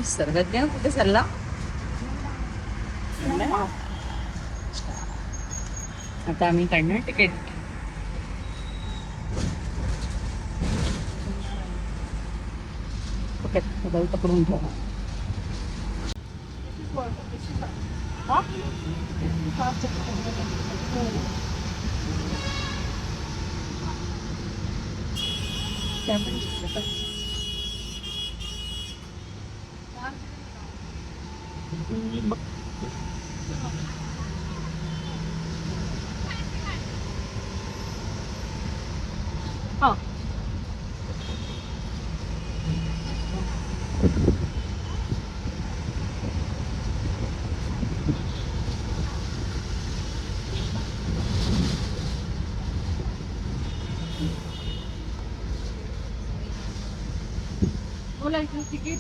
सर्वज्ञ कुठे चालला? आता आम्ही काढणार तिकीट. मोबाईल पकडून ठेवा. बोला तिकीट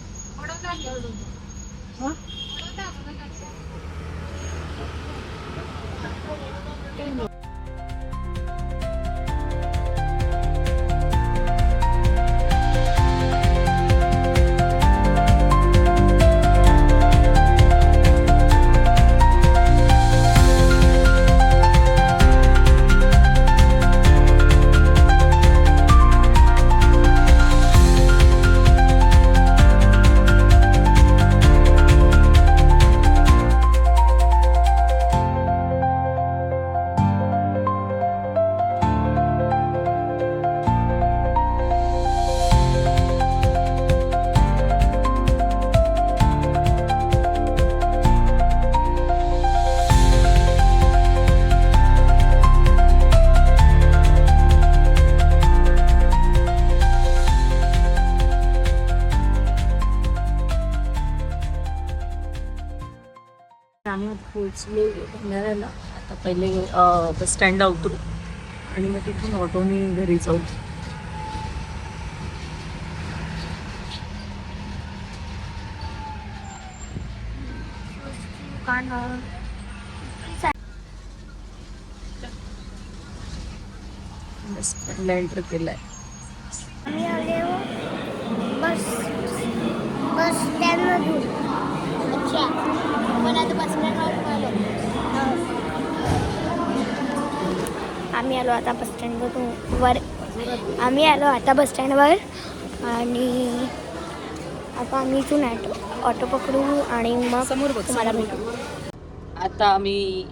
आम्ही पोचलो भंडाऱ्याला. आता पहिले बस स्टँडला उतरू आणि मग तिथून ऑटोने घरी जाऊ. बस स्टँडला एंटर केलाय. बस स्टँड मधून. अच्छा, मला आता बस स्टँडवर आलो. आम्ही आलो आता बस स्टँडवरून वर. आम्ही आलो आता बस स्टँडवर आणि आता आम्ही इथून ऑटो पकडू आणि मग समोर तुम्हाला भेटू. आता आम्ही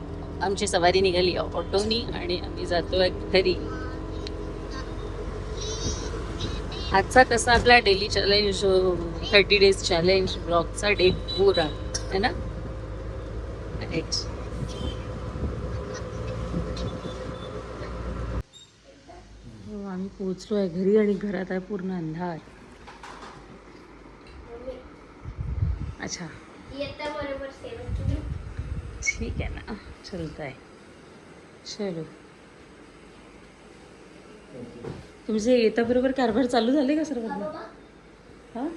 आमची सवारी निघाली ऑटोनी आणि आम्ही जातोय घरी. आजचा कसा आपला डेली चॅलेंज 30 डेज चॅलेंज ब्लॉगचा डे पूरा आहे ना. हो, आम्ही पोहोचलोय घरी आणि घरात आहे पूर्ण अंधार. अच्छा ठीक आहे ना, चलता है. चलो, तुमचे येता बरोबर कारभार चालू झाले का सर्व? हा,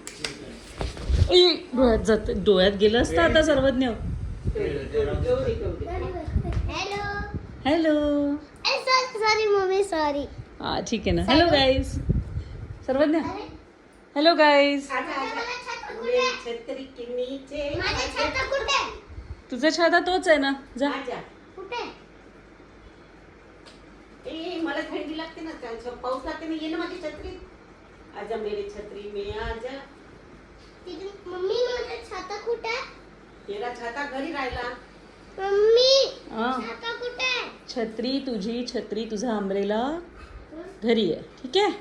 डोळ्यात जात, डोळ्यात गेलं असतं आता सर्वज्ञ. हॅलो. Sorry mummy, sorry. हा ठीक आहे ना. Hello guys. सर्वज्ञ हॅलो गाईज. तुझा छाता तोच आहे ना. जा. मला थंडी लागते ना, पाऊस लागते ना. ये ना माझी छत्री. आजा मेरी छत्री में आजा. मम्मी माझा छाता कुठे? तेरा छाता घरी राहिला. मम्मी हा, छाता कुठे? छत्री तुझी, छत्री तुझा अम्ब्रेला घरी आहे. ठीक आहे.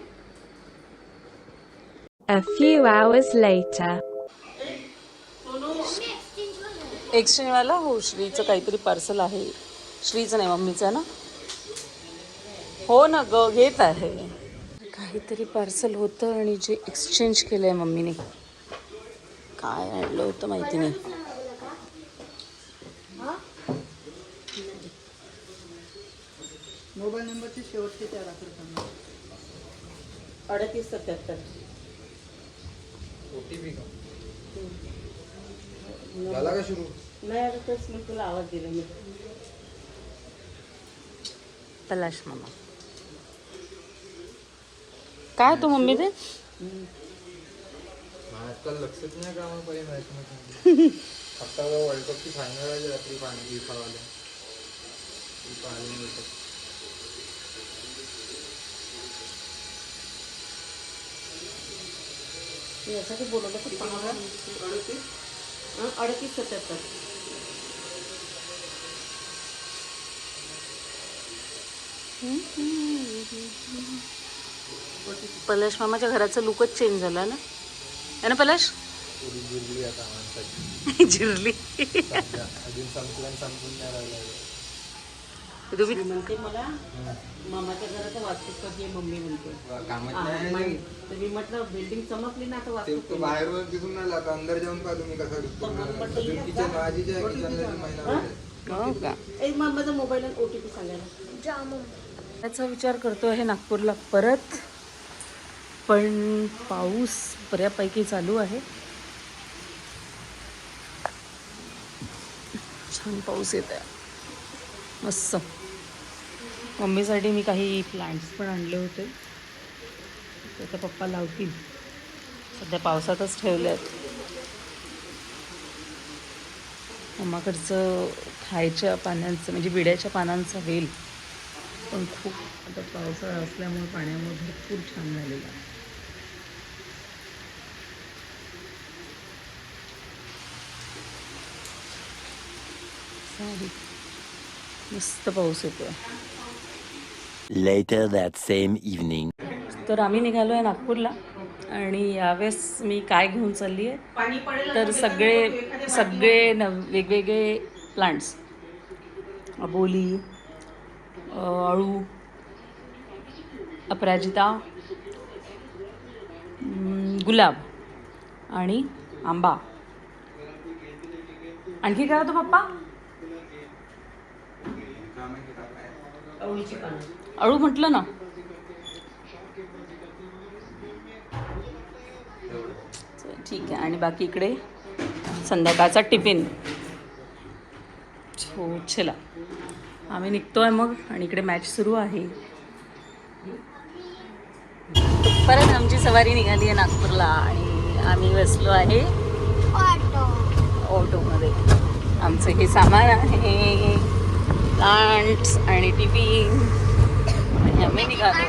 A few hours later. एक्सचेंजवाला हो, श्रीचं काहीतरी पार्सल आहे. श्रीचं नाही, मम्मीचं ना. हो ना ग, घेत आहे. काहीतरी पार्सल होतं आणि जे एक्सचेंज केलंय मम्मीने. काय आणलं होतं माहिती नाही. मोबाईल नंबरचे शेवटचे 4 आकडे सांगा. 3877. ओटीपी का झाला का सुरू? नाही, आता तेच मी तुला आवाज दिला. मी पलाश मामा काय तू मम्मी ते हा आजकाल लक्षच नाही का मग पहिले मॅच मध्ये आता वर्ल्ड कपची फायनल आहे रात्री पाणी फिफावाल्या फिफा आले वर्ल्ड कप. यासाठी बोलवलं तर 38-77. पलाश मामाच्या घराचा लुकच चेंज झाला ना, है ना पलाश? पुरी जिरली आता माणसाची जिरली. सध्या अजून संपून नाही राहिला. तुम्ही मी म्हणते मला मामाच्या घराचा वास्तू कधी आहे, मम्मी म्हणते. कामच हा, नाही. माहित. तर मी म्हटलं बिल्डिंग चमकली ना आता वास्तू ते बाहेरवर दिसून नाही आता अंदर जाऊन पहा तुम्ही कसा दिसतो. अजून किचन माझीच्या किचनला महिना हो का? एक माझा मोबाईल आणि OTP सांगायला. जामून त्याचा विचार करतो आहे नागपूरला परत, पण पाऊस बऱ्यापैकी चालू आहे. छान पाऊस येत आहे मस्त. मम्मीसाठी मी काही प्लांट्स पण आणले होते, त्याचा पप्पा लावतील. सध्या पावसातच ठेवले आहेत. मम्माकडचं खायच्या पानांचं म्हणजे विड्याच्या पानांचा वेल पण खूप आता पावसाळा असल्यामुळे पाण्यामुळे भरपूर छान झालेला आहे. सारी मस्त पाऊस येतोय. Later that same evening. तर आम्ही निघालो आहे नागपूरला आणि यावेळेस मी काय घेऊन चालली आहे पाणी पडेल तर सगळे वेगवेगळे प्लांट्स, अबोली, अळू, अपराजिता, गुलाब आणि आंबा. आणखी काय होतं पप्पा? अळूची पानं. अळू म्हटलं ना. ठीक आहे. आणि बाकी इकडे संध्याकाळचा टिफिन. हो चला आम्ही निघतोय मग. आणि इकडे मॅच सुरू आहे. परत आमची सवारी निघाली आहे नागपूरला आणि आम्ही बसलो आहे ऑटोमध्ये. आमचं हे सामान आहे, प्लांट्स आणि टिफिन, आणि आम्ही निघालो.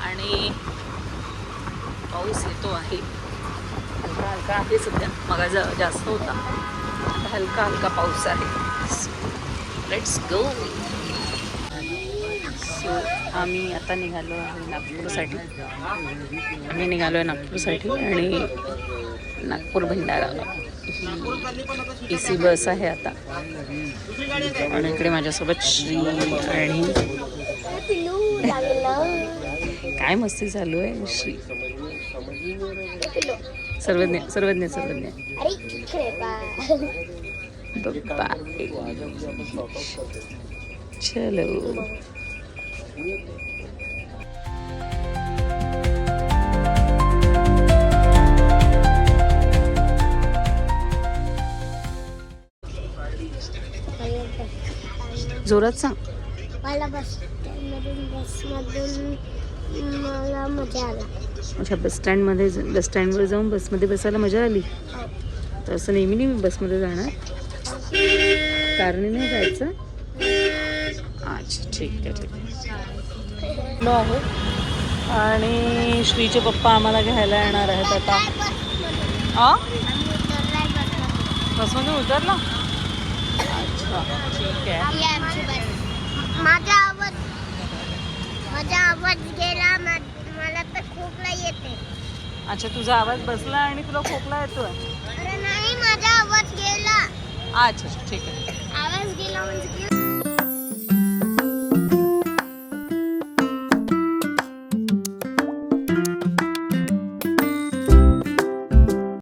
आणि पाऊस येतो आहे, हलका हलका आहे सध्या. मग जास्त होता, आता हलका हलका पाऊस आहे. Let's go. सो आम्ही आता निघालो आहे नागपूरसाठी. आम्ही निघालो आहे नागपूरसाठी आणि नागपूर भंडारा ही AC बस आहे आता. आणि इकडे माझ्यासोबत श्री आणि काय मस्ती चालू आहे. श्री सर्वज्ञ सर्वज्ञ सर्वज्ञ बप्पा. चलो जोरात सांग. मला बसमधून मला मजा आली. अच्छा, बसस्टँडवर जाऊन बसमध्ये बसायला मजा आली. तर असं नेहमी नेहमी बसमध्ये जाणार, कारने नाही जायचं. अच्छा ठीक आहे ठीक आहे. आहे आणि श्रीचे पप्पा आम्हाला घ्यायला येणार आहेत आता. हां बसमध्ये उतरला. अच्छा ठीक आहे. माझा आवाज गेला, मला तर खोकला येते. अच्छा तुझा आवाज बसला आणि तुला खोकला येतोय. अरे नाही, माझा आवाज गेला. अच्छा ठीक आहे. आवाज गेला म्हणजे